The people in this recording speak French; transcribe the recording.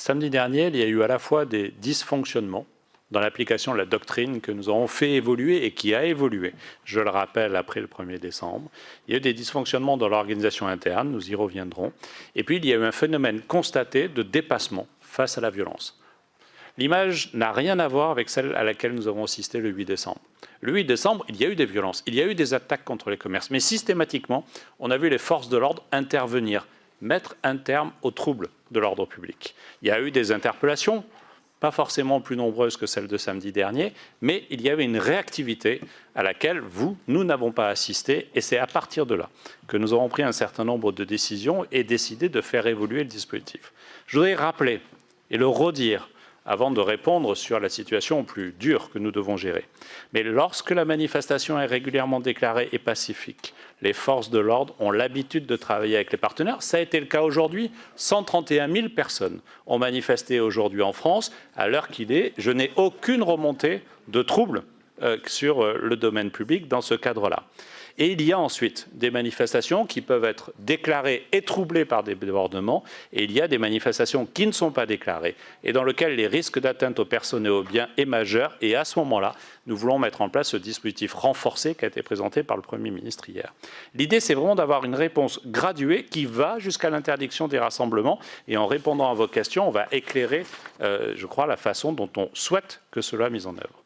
Samedi dernier, il y a eu à la fois des dysfonctionnements dans l'application de la doctrine que nous avons fait évoluer et qui a évolué, je le rappelle, après le 1er décembre. Il y a eu des dysfonctionnements dans l'organisation interne, nous y reviendrons. Et puis, il y a eu un phénomène constaté de dépassement face à la violence. L'image n'a rien à voir avec celle à laquelle nous avons assisté le 8 décembre. Le 8 décembre, il y a eu des violences, il y a eu des attaques contre les commerces, mais systématiquement, on a vu les forces de l'ordre intervenir, mettre un terme aux troubles de l'ordre public. Il y a eu des interpellations, pas forcément plus nombreuses que celles de samedi dernier, mais il y avait une réactivité à laquelle nous n'avons pas assisté, et c'est à partir de là que nous avons pris un certain nombre de décisions et décidé de faire évoluer le dispositif. Je voudrais rappeler et le redire, avant de répondre sur la situation plus dure que nous devons gérer. Mais lorsque la manifestation est régulièrement déclarée et pacifique, les forces de l'ordre ont l'habitude de travailler avec les partenaires. Ça a été le cas aujourd'hui. 131 000 personnes ont manifesté aujourd'hui en France. À l'heure qu'il est, je n'ai aucune remontée de troubles sur le domaine public dans ce cadre-là. Et il y a ensuite des manifestations qui peuvent être déclarées et troublées par des débordements, et il y a des manifestations qui ne sont pas déclarées, et dans lesquelles les risques d'atteinte aux personnes et aux biens est majeur. Et à ce moment-là, nous voulons mettre en place ce dispositif renforcé qui a été présenté par le Premier ministre hier. L'idée, c'est vraiment d'avoir une réponse graduée qui va jusqu'à l'interdiction des rassemblements. Et en répondant à vos questions, on va éclairer, je crois, la façon dont on souhaite que cela soit mis en œuvre.